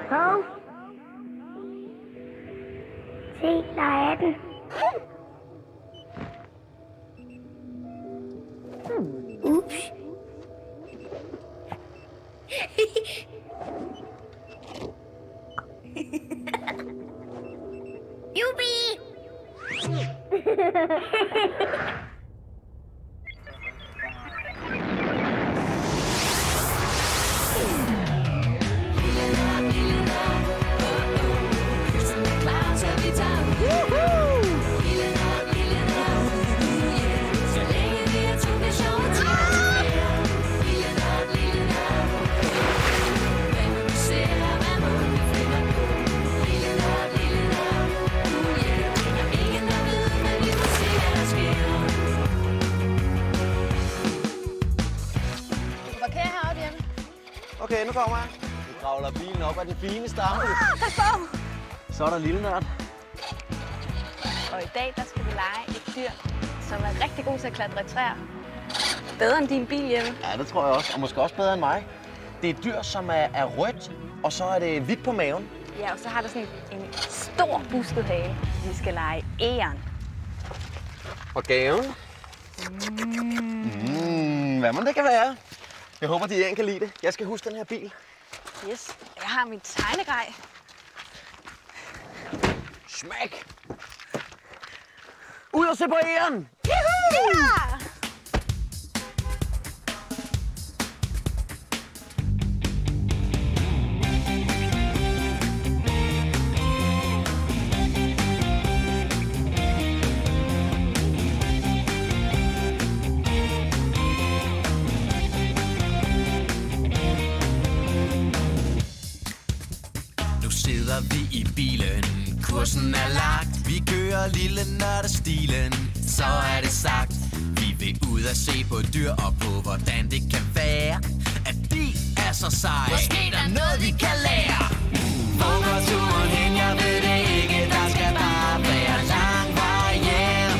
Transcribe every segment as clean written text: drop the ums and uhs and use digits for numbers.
Hov. Se, der er den. Ups. Jubi! Okay, nu kommer jeg. Vi kravler bilen op ad den fine stamme. Pas på! Så er der lille nørd. Og i dag, der skal vi lege et dyr, som er rigtig god til at klatre i træer. Bedre end din bil, Jeppe. Ja, det tror jeg også. Og måske også bedre end mig. Det er et dyr, som er rødt, og så er det hvidt på maven. Ja, og så har der sådan en stor busket hale. Vi skal lege egern. Og gaven? Hvad må det kan være? Jeg håber, de kan lide det. Jeg skal huske den her bil. Yes, jeg har mit tegnegrej. Smæk! Ud og se på egern! Juhu! Ja! Sidder vi i bilen, kursen er lagt. Vi kører lille nørdestilen, så er det sagt. Vi vil ud og se på dyr og på hvordan det kan være, at de er så seje. Måske der er noget vi kan lære. Hvor går turen hen, jeg ved det ikke. Der skal bare være lang vej hjem.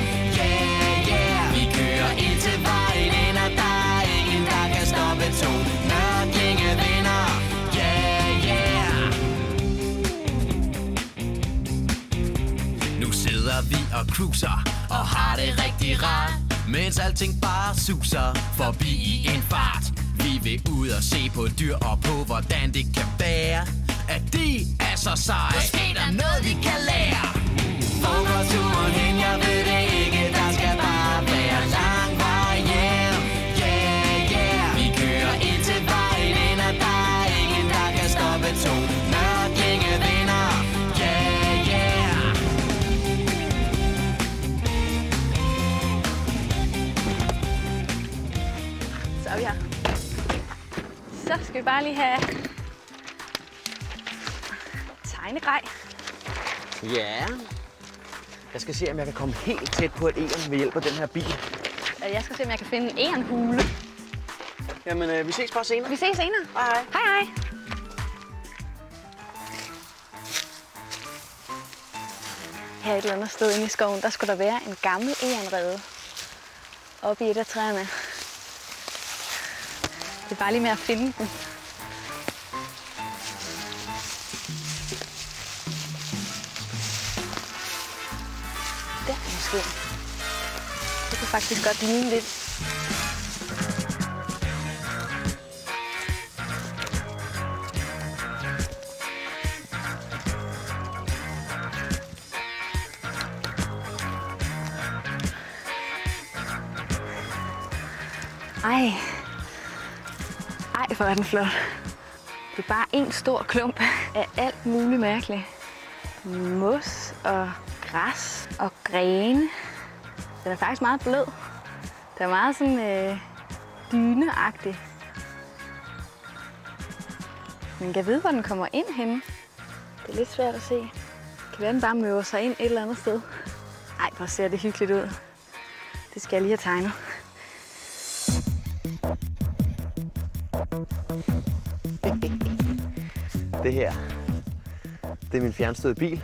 Yeah, yeah. Vi kører ind til vejen ind, og der er ingen der kan stoppe to. Nørdlinge vinder. Yeah, yeah. Nu sidder vi og cruiser og har det rigtig rart, mens alting bare suser forbi i en fart. Vi vil ud og se på dyr og på hvordan det kan være, at de er så seje. Måske der er noget vi kan lære. Hvor går turen hen, jeg ved det ikke. Der skal bare være lang vej hjem. Yeah, yeah. Vi kører ind til vejen ind, og der er ingen der kan stoppe to. Nørdlinge vinder. Yeah, yeah. Så er vi her. Så skal vi bare lige have tegnegrej. Ja. Jeg skal se, om jeg kan komme helt tæt på et egern ved hjælp af den her bil. Jeg skal se, om jeg kan finde en egernhule. Jamen, vi ses bare senere. Vi ses senere. Hej. Hej, hej. Her et eller andet sted inde i skoven, der skulle der være en gammel egernrede oppe i et af træerne. Det er bare lige med at finde den. Der måske. Det kunne faktisk godt ligne lidt. Ej. Ej, hvor er den flot. Det er bare en stor klump af alt muligt mærkeligt. Mos og græs og grene. Den er faktisk meget blød. Den er meget sådan dyneagtig. Men kan vide, hvor den kommer ind henne? Det er lidt svært at se. Kan være, den bare møver sig ind et eller andet sted. Ej, hvor ser det hyggeligt ud. Det skal jeg lige have tegnet. Det her, det er min fjernstøde bil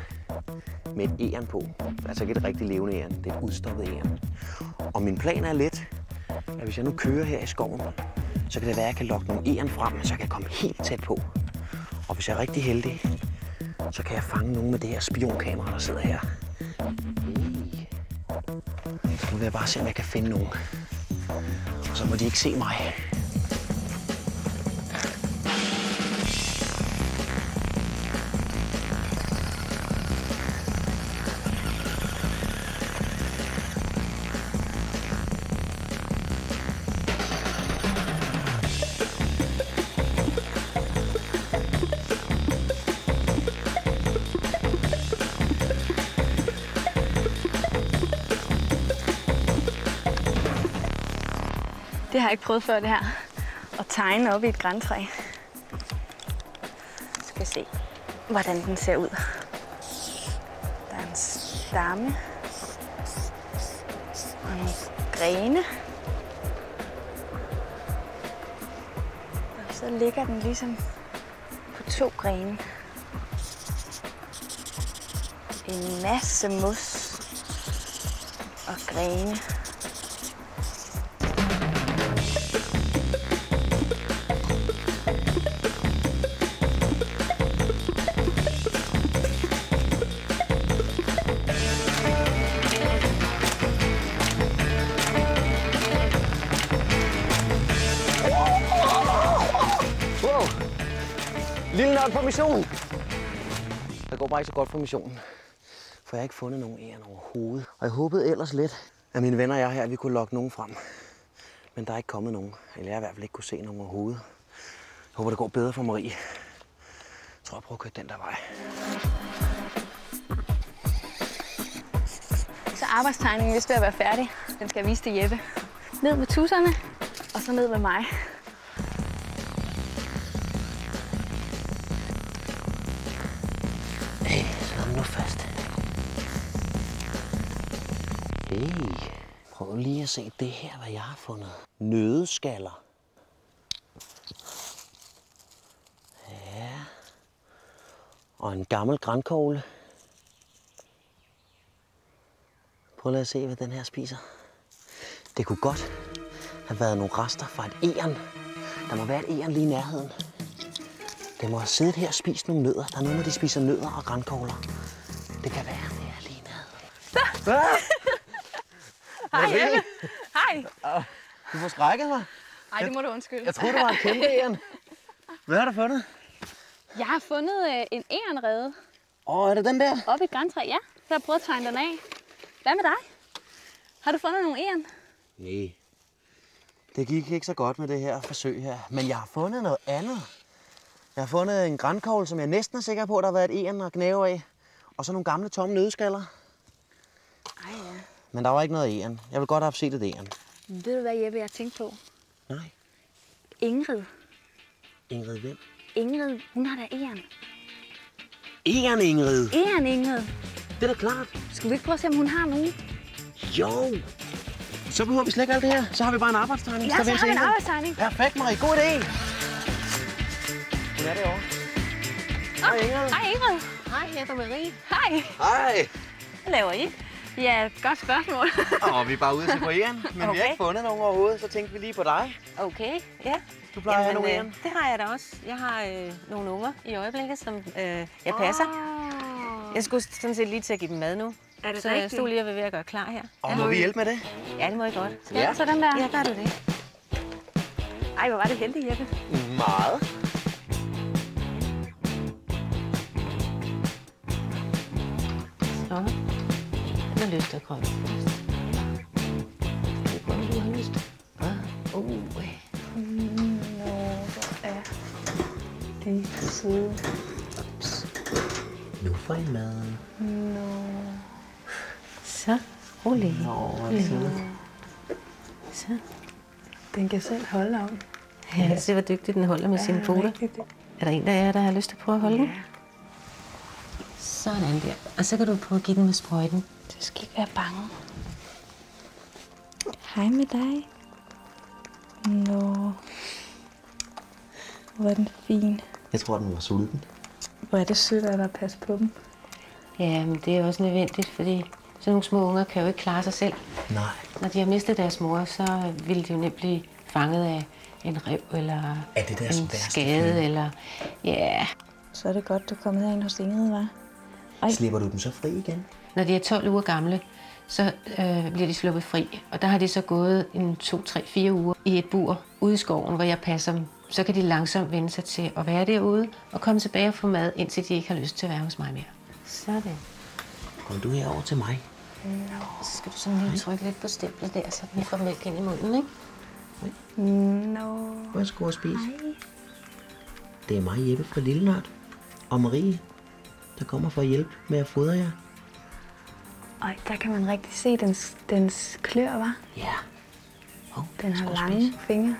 med et egern på. Altså ikke et rigtig levende egern, det er et udstoppet egern. Og min plan er let, at hvis jeg nu kører her i skoven, så kan det være, at jeg kan lokke nogle egern frem, så jeg kan komme helt tæt på. Og hvis jeg er rigtig heldig, så kan jeg fange nogen med det her spionkamera, der sidder her. Så nu vil jeg bare se, om jeg kan finde nogen. Og så må de ikke se mig. Det har jeg ikke prøvet før, det her. At tegne op i et grantræ. Skal vi se, hvordan den ser ud. Der er en stamme. Og nogle grene. Og så ligger den ligesom på 2 grene. En masse mos og grene. Lille nørd på mission. Det går bare ikke så godt for missionen, for jeg har ikke fundet nogen æren overhovedet. Og jeg håbede ellers lidt, at mine venner og jeg her, vi kunne lokke nogen frem. Men der er ikke kommet nogen, eller jeg har i hvert fald ikke kunne se nogen overhovedet. Jeg håber, det går bedre for Marie. Jeg tror, jeg prøver at køre den der vej. Så arbejdstegningen vist ved at være færdig. Den skal jeg vise til Jeppe. Ned med tusserne, og så ned med mig. Nu fast. Hey, prøv lige at se det her, hvad jeg har fundet. Nøddeskaller. Ja. Og en gammel grankogle. Prøv lige at se, hvad den her spiser. Det kunne godt have været nogle rester fra et egern. Der må være et egern lige i nærheden. Det må have siddet her og spist nogle nødder. Der er nogen, der spiser nødder og grankogler. Det kan være, det er lige nede. Hej, Jeppe. Hej. Du får skrækket mig. Ej, det må du undskylde. Jeg troede, det var en kæmpe egern. Hvad har du fundet? Jeg har fundet en egernrede. Er det den der? Oppe i et grantræ, ja. Så har jeg prøvet at tegne den af. Hvad med dig? Har du fundet nogle egern? Nej. Det gik ikke så godt med det her forsøg her. Men jeg har fundet noget andet. Jeg har fundet en grankogle, som jeg næsten er sikker på, at der har været et egern at gnave af. Og så nogle gamle tomme nøddeskaller. Ej, ja. Men der var ikke noget egern. Jeg vil godt have set et egern. Men ved du hvad, Jeppe, jeg tænkte på? Nej. Ingrid. Ingrid hvem? Ingrid, hun har da egern. Egern Ingrid? Egern Ingrid. Det er da klart. Skal vi ikke prøve at se, om hun har nogen? Jo. Så behøver vi slet ikke alt det her. Så har vi bare en arbejdstegning. Ja, så har vi en arbejdstegning. Perfekt, Marie. God idé. Hvad er det over? Hej, Ingrid. Hej, Ingrid. Hej, jeg hedder Marie. Hej. Hej. Hvad laver I? Ja, godt spørgsmål. Vi er bare ude til på egern, men vi har ikke fundet nogen overhovedet, så tænkte vi lige på dig. Okay, ja. Du plejer at have nogle egern. Det har jeg da også. Jeg har nogle unger i øjeblikket, som jeg passer. Jeg skulle sådan set lige til at give dem mad nu. Er det så rigtigt? jeg stod lige og var ved at gøre klar her. Må vi hjælpe med det? Ja, det må jeg godt. Ja, så den der. Ja, gør du det. Ej, hvor var det heldigt, Jeppe. Meget. Så. Den har lyst til at komme først. Det er godt, du har lyst. Det er søde. Nu får I mad. Så. Rolig. Så. Den kan selv holde om. Ja, se hvor dygtig den holder med sine poter. Er der en af jer, der har lyst til at prøve at holde den? Sådan der. Og så kan du prøve at give den med sprøjten. Du skal ikke være bange. Hej med dig. Hvor er den fin. Jeg tror, den var sulten. Hvor er det sødt at der passe på dem. Ja, men det er også nødvendigt, fordi sådan nogle små unger kan jo ikke klare sig selv. Nej. Når de har mistet deres mor, så vil de jo nemt blive fanget af en rev eller er det deres en værste skade. film? Eller, ja, Så er det godt, du er kommet herind hos Ingrid, hva'? Slipper du dem så fri igen? Når de er 12 uger gamle, så bliver de sluppet fri. Og der har de så gået 2, 3, 4 uger i et bur ude i skoven, hvor jeg passer dem. Så kan de langsomt vende sig til at være derude og komme tilbage og få mad, indtil de ikke har lyst til at være hos mig mere. Sådan. Kom du herover til mig. Så skal du sådan lige trykke lidt på stemplet der, så vi får mælk ind i munden, ikke? Værsgo at spise. Det er mig, Jeppe fra Lille Nørd. Og Marie, der kommer for at hjælpe med at fodre jer. Ej, der kan man rigtig se dens klør, hva'? Ja. Den har lange fingre.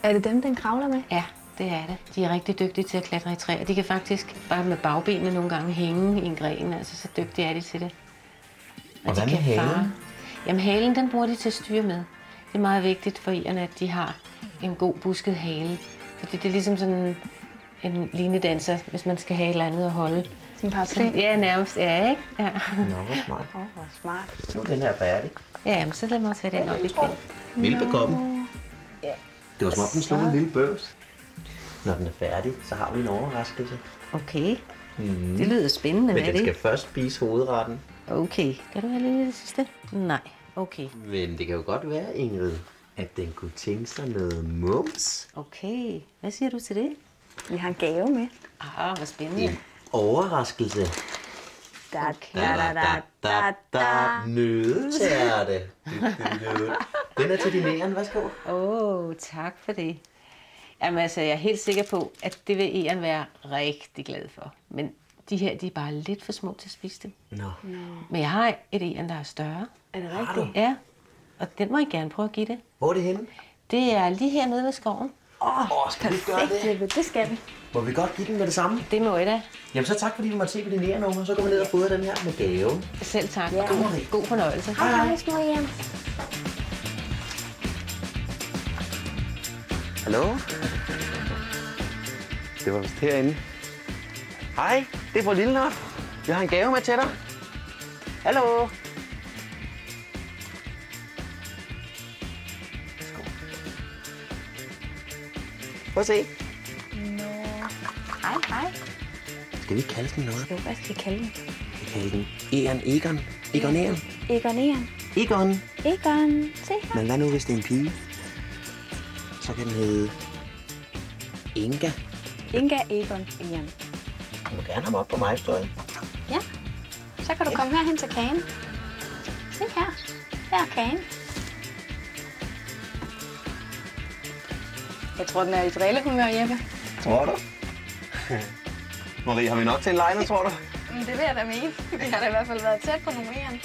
Er det dem, den kravler med? Ja, det er det. De er rigtig dygtige til at klatre i træer. De kan faktisk bare med bagbenene nogle gange hænge i en gren. Altså, så dygtige er de til det. Og hvad med halen? Jamen, halen, den bruger de til at styre med. Det er meget vigtigt for irerne, at de har en god busket hale. Fordi det er ligesom sådan en linedanser, hvis man skal have et eller andet at holde. Sin paraply? Ja, nærmest. Ja, ikke? Ja. Nå, hvor smart. Hvor smart. Nu er den her færdig. Ja, men så lad mig tage den op igen. Vilbekoppen. Det var som om den slog en lille bøvs. Når den er færdig, så har vi en overraskelse. Okay. Det lyder spændende, Men hvad den det? skal først spise hovedretten. Okay. Kan du have lidt i det sidste? Nej. Okay. Men det kan jo godt være, Ingrid, at den kunne tænke sig noget mums. Okay. Hvad siger du til det? Vi har en gave med. Hvor spændende. En overraskelse. Nødetærte. Den er til din æren, værsgo. Tak for det. Jamen altså, jeg er helt sikker på, at det vil Ian være rigtig glad for. Men de her, de er bare lidt for små til at spise dem. Nå. Men jeg har et Ian, der er større. Er det Har du? Ja, og den må I gerne prøve at give det. Hvor er det henne? Det er lige hernede ved skoven. Skal vi gøre det? Det skal vi. Må vi godt give den med det samme? Det må I da. Jamen så tak, fordi vi måtte se på din ærenummer. Så går vi ned og fodrer den her med gave. Selv tak. Ja. God fornøjelse. Hej, små hjem. Hallo? Det var vist herinde. Hej, det er fra Lille Nørd. Jeg har en gave med til dig. Hallo? Prøv at se. Hej. Skal vi kalde den noget? Jo, hvad skal vi kalde den? Vi kalder den Egon. Egon. Egon. Se her. Men hvad nu, hvis det er en pige? Så kan den hedde Inga. Inga, Egon, Ian. Du må gerne have ham op på mig, står jeg. Ja. Så kan du komme herhen til kagen. Se her. Her er kagen. Jeg tror, den er i drillehumør, Jeppe. Tror du? Marie, har vi nok til en lejner, tror du? Det vil jeg da mene. Vi har da i hvert fald været tæt på nummeren.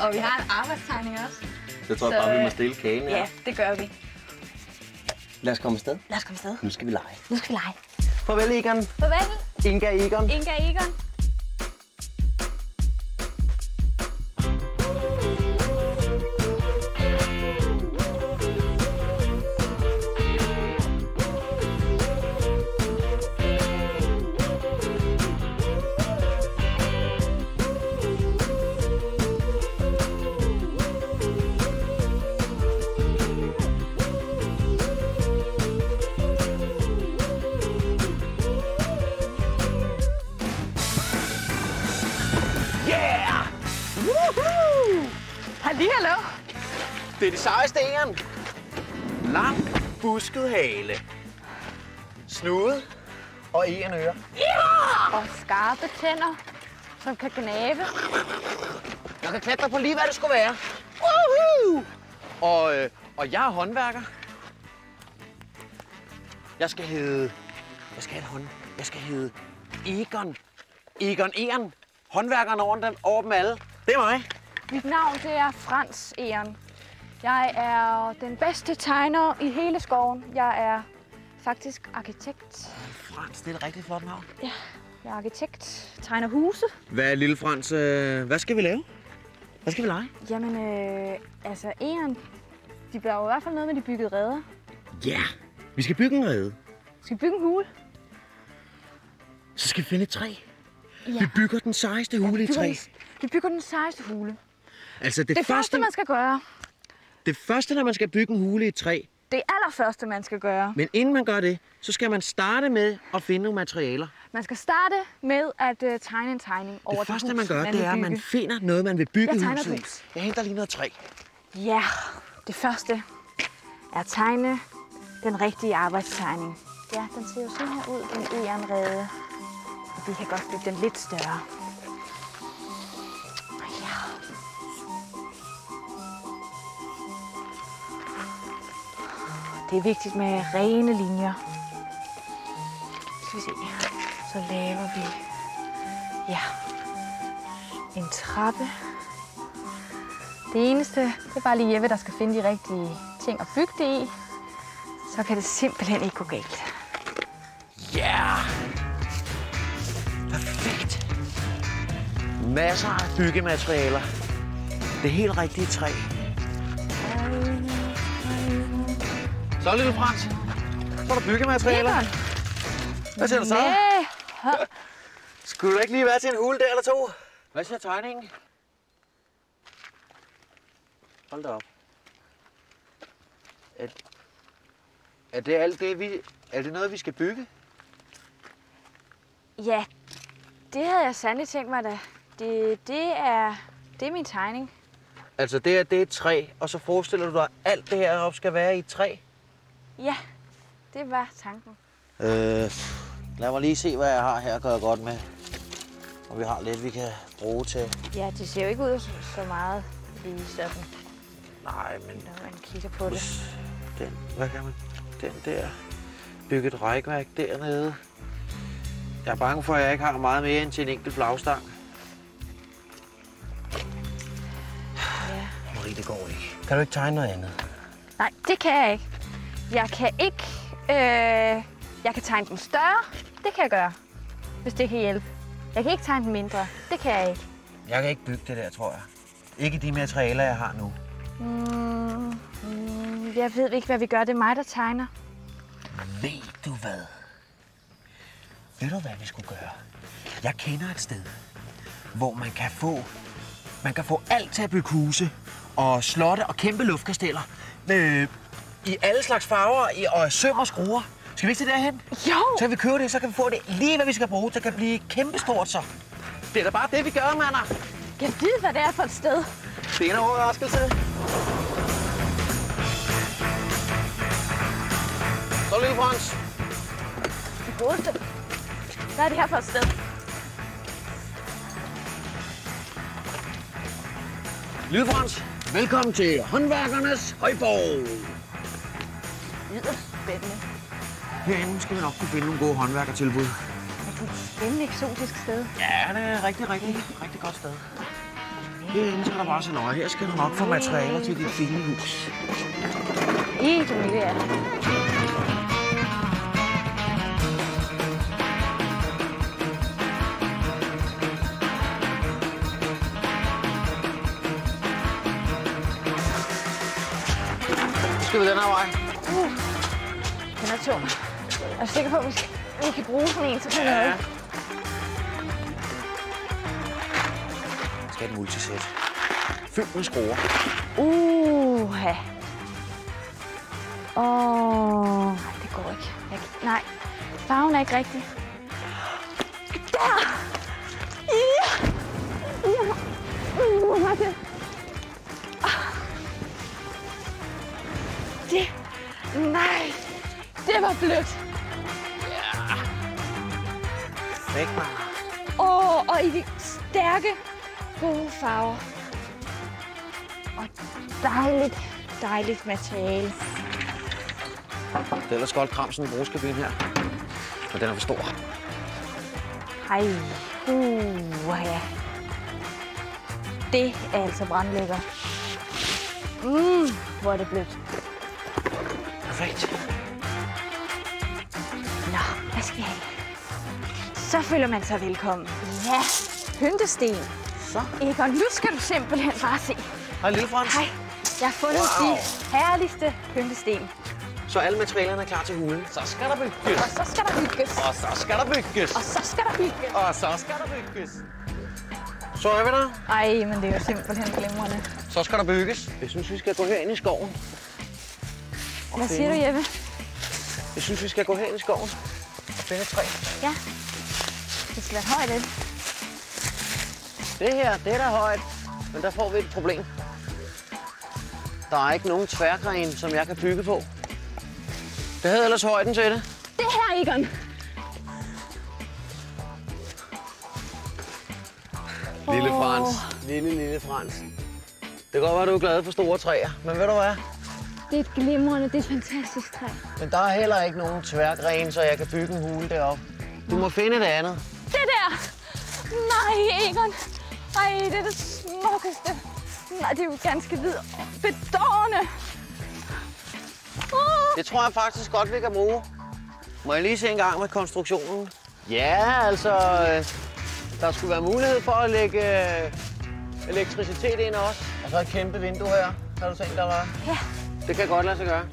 Og vi har en arbejdstegning også. Jeg tror bare, vi må stille kagen her. Ja, det gør vi. Lad os komme afsted. Lad os komme afsted. Nu skal vi lege. Nu skal vi lege. Farvel, Egon. Farvel, Inga Egon. Inga Egon. Hallo. Det er de sejeste æren. Lang, busket hale. Snude og ærenører. Og skarpe tænder, som kan gnave. Jeg kan klatre på lige, hvad det skulle være. Og jeg er håndværker. Jeg skal hedde Egon. Egon Eren. Håndværkeren over dem alle. Det er mig. Mit navn det er Frans Eren. Jeg er den bedste tegner i hele skoven. Jeg er faktisk arkitekt. Frans, det er et rigtig flot navn. Ja, jeg er arkitekt. Tegner huse. Hvad er lille Frans? Hvad skal vi lave? Hvad skal vi lege? Jamen, altså Eren, de bliver jo i hvert fald noget med de byggede reder. Ja, vi skal bygge en rede. Skal vi bygge en hule? Så skal vi finde et træ. Ja. Vi bygger den sejeste hule i træ. Vi bygger den sejeste hule. Altså Det første, man skal gøre. Det første, når man skal bygge en hule i et træ, det allerførste, man skal gøre. Men inden man gør det, så skal man starte med at finde nogle materialer. Man skal starte med at tegne en tegning over Det første, man gør, det er, at man finder noget, man vil bygge Jeg tegner huset et i. hus. Jeg henter lige noget træ. Ja, det første er at tegne den rigtige arbejdstegning. Ja, den ser jo sådan her ud, den egernrede. Vi kan godt bygge den lidt større. Ja. Det er vigtigt med rene linjer. Skal vi se. Så laver vi en trappe. Det eneste, det er bare lige Jeppe, der skal finde de rigtige ting at bygge det i. Så kan det simpelthen ikke gå galt. Ja! Perfekt! Masser af byggematerialer. Det helt rigtige træ. Så, lille Frans. Så er der byggematerialer. Hvad siger du så? Skulle du ikke lige være til en hule der eller to? Hvad siger tegningen? Hold da op. Er det alt det, er det noget, vi skal bygge? Ja, det havde jeg sandelig tænkt mig da. Det er min tegning. Altså det er et træ, og så forestiller du dig, at alt det her op skal være i et træ? Ja, det var tanken. Lad mig lige se, hvad jeg har her, gør jeg godt med. Og vi har lidt, vi kan bruge til. Ja, det ser jo ikke ud så meget lige sådan, Nej, men når man kigger på det. Hvad kan man? Den der. Bygge et rækværk dernede. Jeg er bange for, at jeg ikke har meget mere end til en enkelt flagstang. Ja. Marie, det går ikke. Kan du ikke tegne noget andet? Nej, det kan jeg ikke. Jeg kan ikke... jeg kan tegne den større. Det kan jeg gøre, hvis det kan hjælpe. Jeg kan ikke tegne den mindre. Det kan jeg ikke. Jeg kan ikke bygge det der, tror jeg. Ikke de materialer, jeg har nu. Jeg ved ikke, hvad vi gør. Det er mig, der tegner. Ved du hvad? Ved du, hvad vi skulle gøre? Jeg kender et sted, hvor man kan få alt til at bygge huse og slotte og kæmpe luftkasteller i alle slags farver og søm og skruer. Skal vi ikke til derhen? Jo! Så kan vi købe det, så kan vi få det lige, hvad vi skal bruge. Det kan blive kæmpestort så. Det er da bare det, vi gør, mander. Jeg ved, hvad det er for et sted. Det er en overraskelse. Så, lille Frans. Det godeste. Hvad er det her for et sted? Lille Frans, velkommen til Håndværkernes Højborg. Det lyder spændende. Herinde skal vi nok kunne finde nogle gode håndværkertilbud. Det er et spændende eksotisk sted. Ja, det er et rigtig godt sted. Herinde skal der bare se nøje. Her skal du nok få materialer til dit fine hus. Helt umiddeligt er det. Skal vi den her vej? Den er tung. Jeg er sikker på, at vi kan bruge sådan en til noget. Skal et multisæt. Fyldt med skruer. Det går ikke. Nej, farven er ikke rigtig. Der! Ja! Hvor var det? Nej, det var blødt. Ja. Væk, man. Og i de stærke, gode farver. Og dejligt materiale. Det er ellers godt kram sådan en bruskabine her. Men den er for stor. Hej. Ja. Det er altså brandlækker. Hvor er det blødt. Perfekt. Nå, hvad skal jeg have? Så føler man sig velkommen. Ja, pyntesten. Så. Egon, nu skal du simpelthen bare se. Hej, lille Frans. Hej, jeg har fundet de herligste pyntesten. Så alle materialerne er klar til hulen. Så skal der bygges. Og så skal der bygges. Og så skal der bygges. Og så skal der bygges. Og så skal der bygges. Så er vi der. Ej, men det er jo simpelthen glimrende. Så skal der bygges. Jeg synes, vi skal gå herind i skoven. Hvad siger du, Jeppe? Jeg synes, vi skal gå hen i skoven og finde et træ. Ja. Det skal være højt, ikke? Det her, det er da højt, men der får vi et problem. Der er ikke nogen tværgren, som jeg kan bygge på. Det havde ellers højden til det. Det her, Egon. Lille Frans. Lille Frans. Det kan godt være, du er glad for store træer, men ved du hvad? Det er et glimrende, det er et fantastisk træ. Men der er heller ikke nogen tværgren, så jeg kan bygge en hule deroppe. Du må finde et andet. Det der! Nej, Egon. Nej, det er det smukkeste. Nej, det er jo ganske bedårende. Det tror jeg faktisk godt, vi kan bruge. Må jeg lige se en gang med konstruktionen? Ja, altså, der skulle være mulighed for at lægge elektricitet ind også. Og så et kæmpe vindue her. Har du tænkt dig, hva'? Ja. Det kan godt lade sig gøre.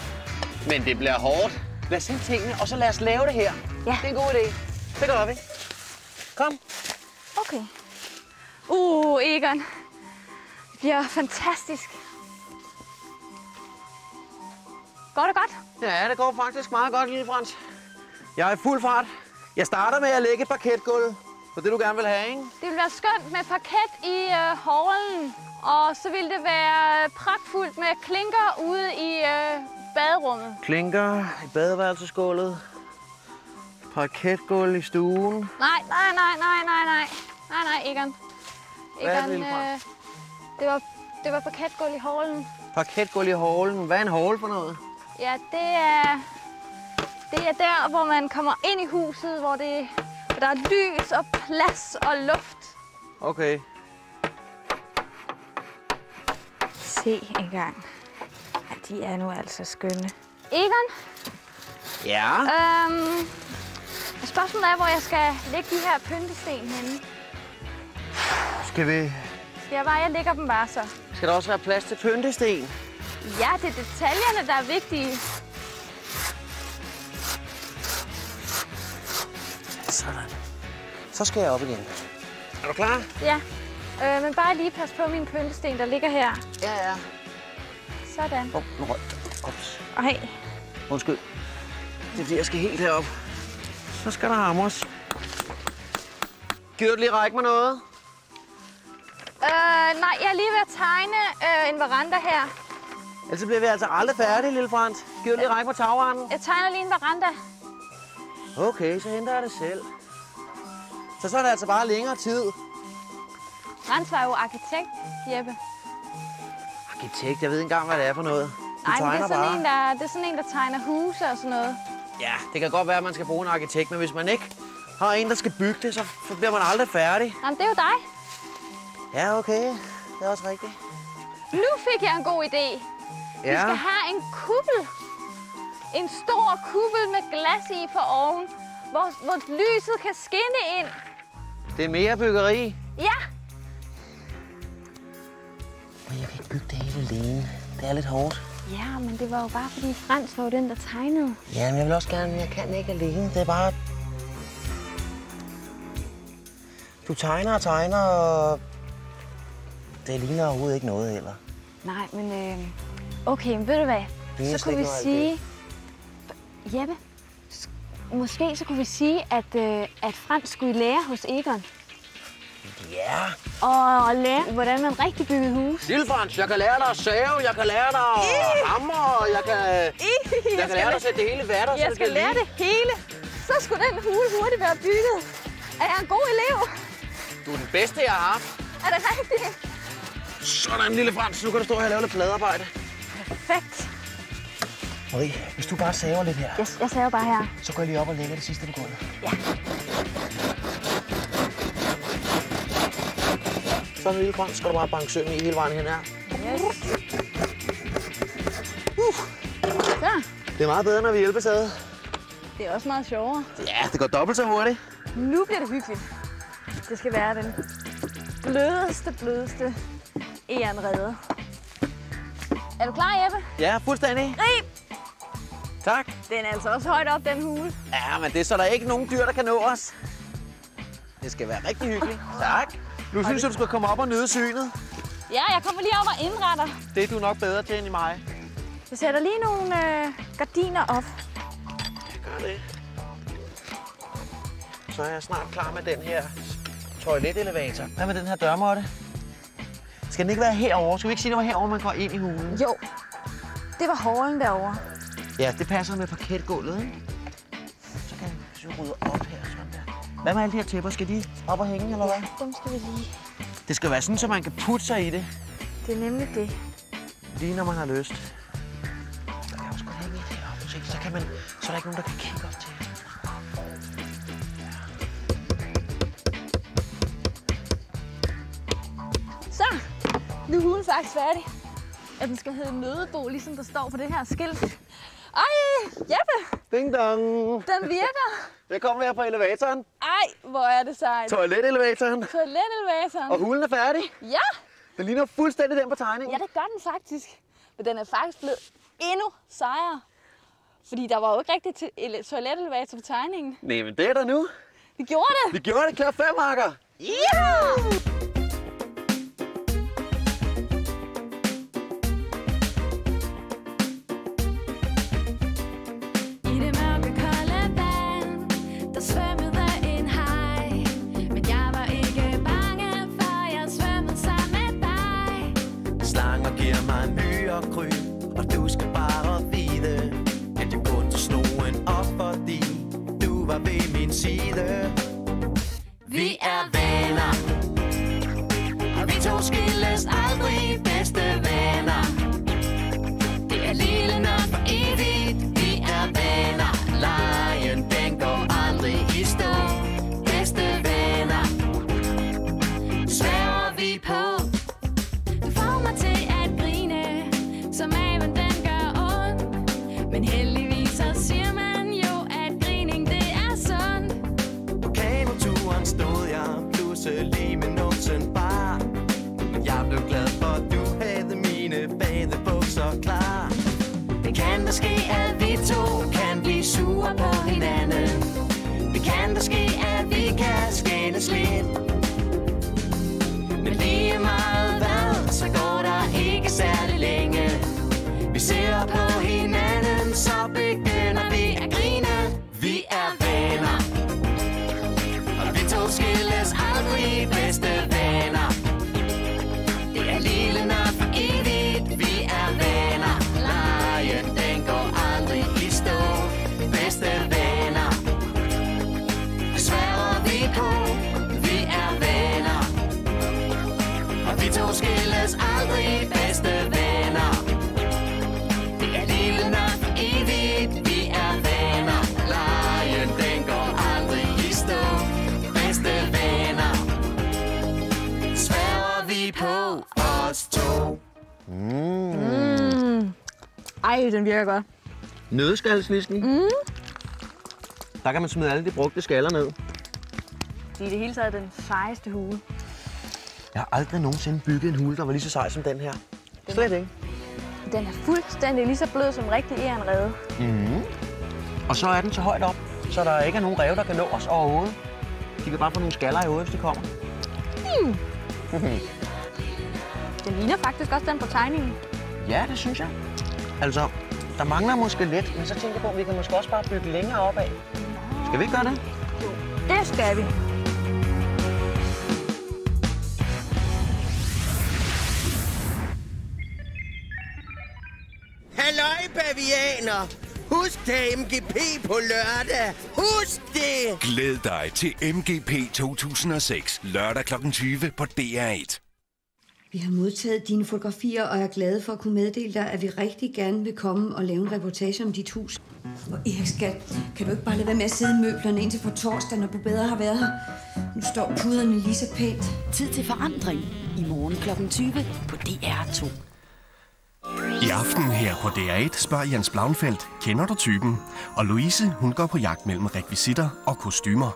Men det bliver hårdt. Lad os se tingene, og så lad os lave det her. Ja. Det er en god idé. Det gør vi. Kom. Okay. Egon. Det bliver fantastisk. Går det godt? Ja, det går faktisk meget godt, lille Frans. Jeg er i fuld fart. Jeg starter med at lægge et parketgulv. For det, du gerne vil have, ikke? Det vil være skønt med parket i hallen. Og så vil det være pragtfuldt med klinker ude i baderummet. Klinker i badeværelsesgulvet. Parketgulv i stuen. Nej, Egon. Hvad er det, lille Frans? Det var parketgulv i hallen. Parketgulv i hallen. Hvad er en hall for noget? Ja, det er der, hvor man kommer ind i huset, hvor der er lys og plads og luft. Okay. Se engang. Ja, de er nu altså skønne. Egon? Ja? Spørgsmålet er, hvor jeg skal lægge de her pyntesten henne. Skal vi... Jeg lægger dem bare så. Skal der også være plads til pyntesten? Ja, det er detaljerne, der er vigtige. Sådan. Så skal jeg op igen. Er du klar? Ja. Men bare lige pas på min pyntesten, der ligger her. Ja. Sådan. Nu røg det. Ups. Ej. Undskyld. Det er fordi, jeg skal helt herop. Så skal der hamres. Gider du lige række mig noget? Nej, jeg er lige ved at tegne en veranda her. Ellers bliver vi altså aldrig færdige, lille Frans. Gider du lige række mig tagranden? Jeg tegner lige en veranda. Okay, så henter jeg det selv. Så er det altså bare længere tid. Frans var jo arkitekt, Jeppe. Arkitekt, jeg ved ikke engang, hvad det er for noget. Nej, men det er sådan en, der tegner huse og sådan noget. Ja, det kan godt være, at man skal bruge en arkitekt, men hvis man ikke har en, der skal bygge det, så bliver man aldrig færdig. Jamen, det er jo dig. Ja, okay. Det er også rigtigt. Nu fik jeg en god idé. Ja. Vi skal have en kuppel. En stor kuppel med glas i for oven, hvor lyset kan skinne ind. Det er mere byggeri. Ja. Men jeg kan ikke bygge det hele alene. Det er lidt hårdt. Ja, men det var jo bare fordi Frans var jo den, der tegnede. Ja, men jeg vil også gerne, men jeg kan ikke alene. Det er bare... Du tegner, og det ligner overhovedet ikke noget heller. Nej, men okay, men ved du hvad? Så kunne vi sige... Jeppe, måske så kunne vi sige, at Frans skulle lære hos Egon. Ja. Og lære, hvordan man rigtig bygger hus. Lille Frans, jeg kan lære dig at save, jeg kan lære dig at hamre, jeg kan lære dig at sætte det hele i vatter, Jeg skal lære det hele. Så skulle den hule hurtigt være bygget. Er jeg en god elev? Du er den bedste, jeg har haft. Er det rigtigt? Sådan, lille Frans. Nu kan du stå her og lave lidt pladearbejde. Perfekt. Marie, hvis du bare saver lidt her, Yes, jeg saver bare her. så går jeg lige op og lægger det sidste på gulvet. Ja. Sådan, lille Frans, skal du bare banke søm i hele vejen hen her. Yes. Så. Det er meget bedre, når vi hjælpes ad. Det er også meget sjovere. Ja, det går dobbelt så hurtigt. Nu bliver det hyggeligt. Det skal være den blødeste egernrede. Er du klar, Jeppe? Ja, fuldstændig. Grib! Tak. Den er altså også højt op, den hule. Ja, men det er så der ikke nogen dyr, der kan nå os. Det skal være rigtig hyggeligt. Tak. Nu synes jeg, du skal komme op og nyde synet. Ja, jeg kommer lige op og indretter. Det er du nok bedre til end i mig. Jeg sætter lige nogle gardiner op. Jeg gør det. Så er jeg snart klar med den her toiletelevator. Hvad med den her dørmåtte? Skal den ikke være herovre? Skal vi ikke sige, at det var herovre, man går ind i hulen? Jo, det var hallen derovre. Ja, det passer med parketgulvet, ikke? Så kan vi rydde op her, sådan der. Hvad med alle de her tæpper? Skal de op og hænge, eller hvad? Dem skal vi lige. Det skal være sådan, så man kan putte sig i det. Det er nemlig det. Lige når man har lyst. Så kan jeg også godt hænge det heroppe, så er der ikke nogen, der kan kigge op til. Så, nu er hulen faktisk færdig. At den skal hedde mødebo, ligesom der står på det her skilt. Ej, Jeppe! Ding dong! Den virker! Velkommen her på elevatoren. Ej, hvor er det sejt. Toiletelevatoren. Toiletelevatoren. Og hulen er færdig. Ja! Den ligner fuldstændig den på tegningen. Ja, det gør den faktisk. Men den er faktisk blevet endnu sejere. Fordi der var jo ikke rigtig toiletelevator på tegningen. Nej, men det er der nu. Vi gjorde det! Vi gjorde det, klar 5 marker. Ja! Og du skal bare vide, at jeg kun tog snoen op, fordi du var ved min side. Vi er venner, og vi to skilles aldrig, bedste venner. Det er lille nok for evigt, vi er venner. Lejen, den går aldrig i stå, bedste venner. Sværger vi på, du får mig til at grine, som maven den gør ondt. Men heldigvis så siger man jo, at grining det er sundt. På kanoturen stod jeg pludselig med numsen bar. Men jeg blev glad for, du havde mine badebukser klar. Det kan der ske, at vi to kan blive sure på hinanden. Det kan der ske, at vi kan skændes lidt. Men lige meget hvad, så går der ikke særlig længe. Vi ser på hinanden, så begynder vi at grine. Vi er venner, og vi to skilles aldrig, bedste venner. Det er lille nok for evigt, vi er venner. Lejen, den går aldrig i stå, bedste venner. Det sværger vi på, vi er venner. Og vi to skilles aldrig, bedste venner. Det er lille nok for evigt, vi er venner. Lejen, den går aldrig i stå, bedste venner. Sværger vi på os to. Ej, den virker godt. Nødskalleslisken. Der kan man smide alle de brugte skaller ned. Det er i det hele taget den sejeste hule. Jeg har aldrig nogensinde bygget en hule, der var lige så sej som den her. Slet ikke. Den er fuldstændig lige så blød som rigtig ærenrede. Og så er den så højt op, så der ikke er nogen ræve, der kan nå os overhovedet. De kan bare få nogle skaller i hovedet, hvis de kommer. Den ligner faktisk også den på tegningen. Ja, det synes jeg. Altså, der mangler måske lidt, men så tænker jeg på, at vi kan måske også bare bygge længere opad. Skal vi ikke gøre det? Det skal vi. Halløj, bavianer! Husk det MGP på lørdag! Husk det! Glæd dig til MGP 2006, lørdag kl. 20 på DR1. Vi har modtaget dine fotografier, og er glade for at kunne meddele dig, at vi rigtig gerne vil komme og lave en reportage om dit hus. Og Erik, skat, kan du ikke bare lade være med at sidde i møblerne indtil på torsdag, når du bedre har været her? Nu står puderne lige så pænt. Tid til forandring. I morgen kl. 20 på DR2. I aften her på DR1 spørger Jens Blauenfeldt, kender du typen? Og Louise, hun går på jagt mellem rekvisitter og kostymer.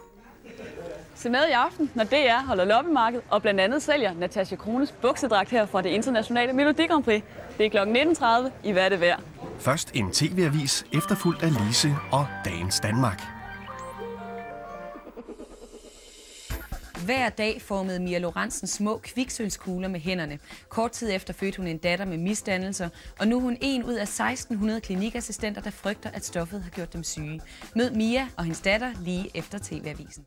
Se med i aften, når DR holder loppemarked og blandt andet sælger Natasja Krones buksedragt her fra det internationale Melodi Grand Prix. Det er kl. 19.30 i Hvad er det værd. Først en tv-avis, efterfulgt af Lise og Dagens Danmark. Hver dag formede Mia Lorentzen små kviksølvskugler med hænderne. Kort tid efter fødte hun en datter med misdannelser, og nu er hun en ud af 1600 klinikassistenter, der frygter, at stoffet har gjort dem syge. Mød Mia og hendes datter lige efter TV-avisen.